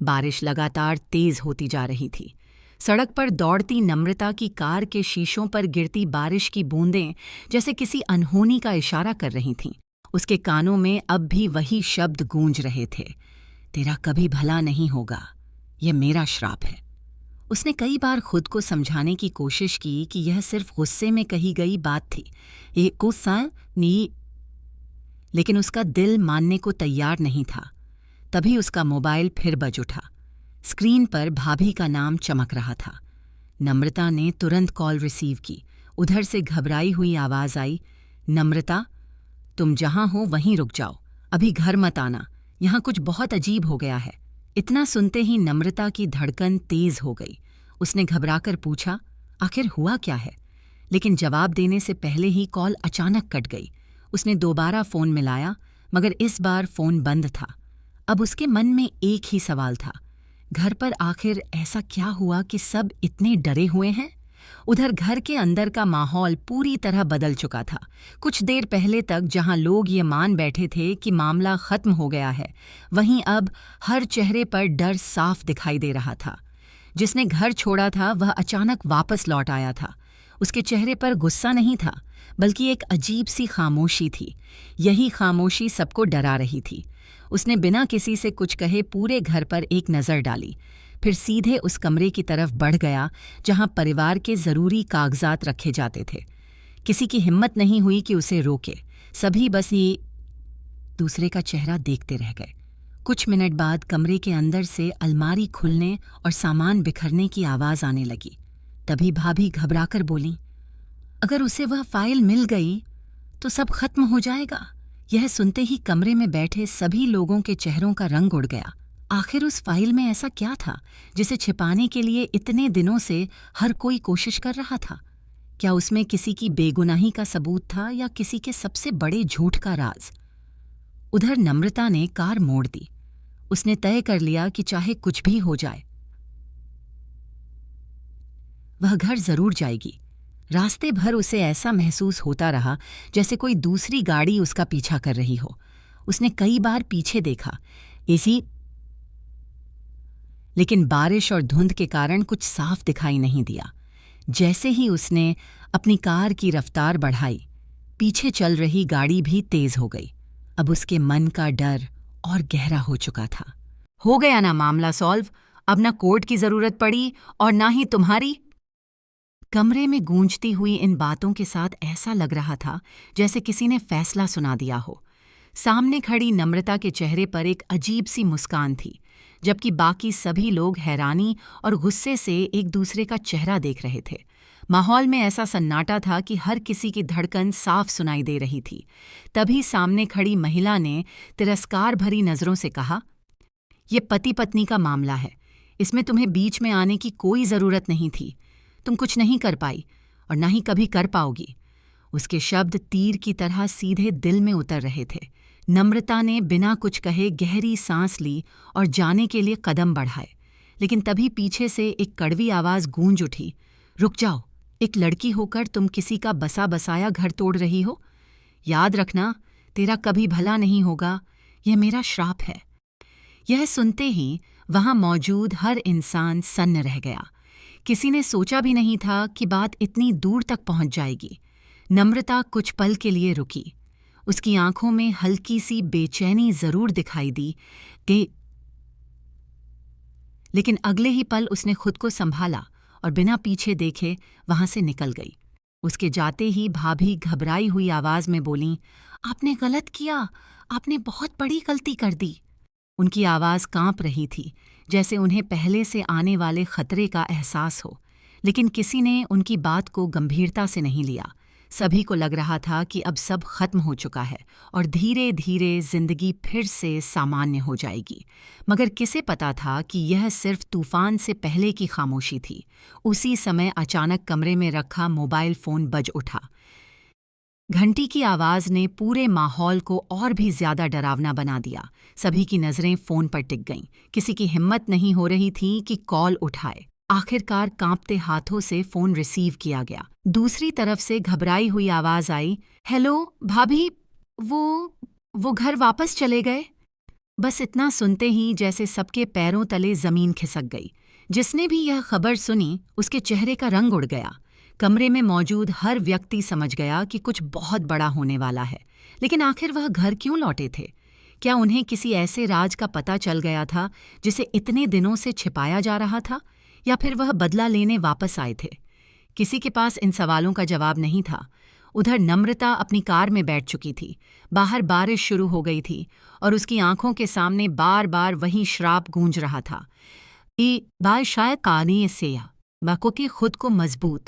बारिश लगातार तेज होती जा रही थी। सड़क पर दौड़ती नम्रता की कार के शीशों पर गिरती बारिश की बूंदें जैसे किसी अनहोनी का इशारा कर रही थीं। उसके कानों में अब भी वही शब्द गूंज रहे थे, तेरा कभी भला नहीं होगा, यह मेरा श्राप है। उसने कई बार खुद को समझाने की कोशिश की कि यह सिर्फ गुस्से में कही गई बात थी, ये गुस्सा नहीं, लेकिन उसका दिल मानने को तैयार नहीं था। तभी उसका मोबाइल फिर बज उठा। स्क्रीन पर भाभी का नाम चमक रहा था। नम्रता ने तुरंत कॉल रिसीव की। उधर से घबराई हुई आवाज़ आई, नम्रता, तुम जहां हो वहीं रुक जाओ, अभी घर मत आना, यहाँ कुछ बहुत अजीब हो गया है। इतना सुनते ही नम्रता की धड़कन तेज हो गई। उसने घबराकर पूछा, आखिर हुआ क्या है? लेकिन जवाब देने से पहले ही कॉल अचानक कट गई। उसने दोबारा फ़ोन मिलाया, मगर इस बार फ़ोन बंद था। अब उसके मन में एक ही सवाल था, घर पर आखिर ऐसा क्या हुआ कि सब इतने डरे हुए हैं? उधर घर के अंदर का माहौल पूरी तरह बदल चुका था। कुछ देर पहले तक जहां लोग ये मान बैठे थे कि मामला खत्म हो गया है, वहीं अब हर चेहरे पर डर साफ दिखाई दे रहा था। जिसने घर छोड़ा था वह अचानक वापस लौट आया था। उसके चेहरे पर गुस्सा नहीं था, बल्कि एक अजीब सी खामोशी थी। यही खामोशी सबको डरा रही थी। उसने बिना किसी से कुछ कहे पूरे घर पर एक नज़र डाली, फिर सीधे उस कमरे की तरफ बढ़ गया जहां परिवार के ज़रूरी कागजात रखे जाते थे। किसी की हिम्मत नहीं हुई कि उसे रोके। सभी बस ये दूसरे का चेहरा देखते रह गए। कुछ मिनट बाद कमरे के अंदर से अलमारी खुलने और सामान बिखरने की आवाज़ आने लगी। तभी भाभी घबराकर बोली, अगर उसे वह फाइल मिल गई तो सब खत्म हो जाएगा। यह सुनते ही कमरे में बैठे सभी लोगों के चेहरों का रंग उड़ गया। आखिर उस फाइल में ऐसा क्या था जिसे छिपाने के लिए इतने दिनों से हर कोई कोशिश कर रहा था? क्या उसमें किसी की बेगुनाही का सबूत था या किसी के सबसे बड़े झूठ का राज? उधर नम्रता ने कार मोड़ दी। उसने तय कर लिया कि चाहे कुछ भी हो जाए, वह घर जरूर जाएगी। रास्ते भर उसे ऐसा महसूस होता रहा जैसे कोई दूसरी गाड़ी उसका पीछा कर रही हो। उसने कई बार पीछे देखा, लेकिन बारिश और धुंध के कारण कुछ साफ दिखाई नहीं दिया। जैसे ही उसने अपनी कार की रफ्तार बढ़ाई, पीछे चल रही गाड़ी भी तेज हो गई। अब उसके मन का डर और गहरा हो चुका था। हो गया ना मामला सॉल्व, अब ना कोर्ट की जरूरत पड़ी और ना ही तुम्हारी। कमरे में गूंजती हुई इन बातों के साथ ऐसा लग रहा था जैसे किसी ने फैसला सुना दिया हो। सामने खड़ी नम्रता के चेहरे पर एक अजीब सी मुस्कान थी, जबकि बाकी सभी लोग हैरानी और गुस्से से एक दूसरे का चेहरा देख रहे थे। माहौल में ऐसा सन्नाटा था कि हर किसी की धड़कन साफ सुनाई दे रही थी। तभी सामने खड़ी महिला ने तिरस्कार भरी नज़रों से कहा, ये पति पत्नी का मामला है, इसमें तुम्हें बीच में आने की कोई ज़रूरत नहीं थी। तुम कुछ नहीं कर पाई और ना ही कभी कर पाओगी। उसके शब्द तीर की तरह सीधे दिल में उतर रहे थे। नम्रता ने बिना कुछ कहे गहरी सांस ली और जाने के लिए कदम बढ़ाए, लेकिन तभी पीछे से एक कड़वी आवाज़ गूंज उठी, रुक जाओ, एक लड़की होकर तुम किसी का बसा बसाया घर तोड़ रही हो। याद रखना, तेरा कभी भला नहीं होगा, यह मेरा श्राप है। यह सुनते ही वहां मौजूद हर इंसान सन्न रह गया। किसी ने सोचा भी नहीं था कि बात इतनी दूर तक पहुंच जाएगी। नम्रता कुछ पल के लिए रुकी। उसकी आंखों में हल्की सी बेचैनी जरूर दिखाई दी कि, लेकिन अगले ही पल उसने खुद को संभाला और बिना पीछे देखे वहां से निकल गई। उसके जाते ही भाभी घबराई हुई आवाज में बोली, आपने गलत किया, आपने बहुत बड़ी गलती कर दी। उनकी आवाज कांप रही थी, जैसे उन्हें पहले से आने वाले खतरे का एहसास हो, लेकिन किसी ने उनकी बात को गंभीरता से नहीं लिया। सभी को लग रहा था कि अब सब खत्म हो चुका है और धीरे धीरे जिंदगी फिर से सामान्य हो जाएगी। मगर किसे पता था कि यह सिर्फ तूफान से पहले की खामोशी थी। उसी समय अचानक कमरे में रखा मोबाइल फोन बज उठा। घंटी की आवाज ने पूरे माहौल को और भी ज्यादा डरावना बना दिया। सभी की नजरें फोन पर टिक गईं। किसी की हिम्मत नहीं हो रही थी कि कॉल उठाए। आखिरकार कांपते हाथों से फोन रिसीव किया गया। दूसरी तरफ से घबराई हुई आवाज आई, हेलो भाभी, वो घर वापस चले गए। बस इतना सुनते ही जैसे सबके पैरों तले जमीन खिसक गई। जिसने भी यह खबर सुनी उसके चेहरे का रंग उड़ गया। कमरे में मौजूद हर व्यक्ति समझ गया कि कुछ बहुत बड़ा होने वाला है। लेकिन आखिर वह घर क्यों लौटे थे? क्या उन्हें किसी ऐसे राज का पता चल गया था जिसे इतने दिनों से छिपाया जा रहा था, या फिर वह बदला लेने वापस आए थे? किसी के पास इन सवालों का जवाब नहीं था। उधर नम्रता अपनी कार में बैठ चुकी थी। बाहर बारिश शुरू हो गई थी और उसकी आंखों के सामने बार बार वही श्राप गूंज रहा था। बाय शायद कानी सेया बाको की खुद को मजबूत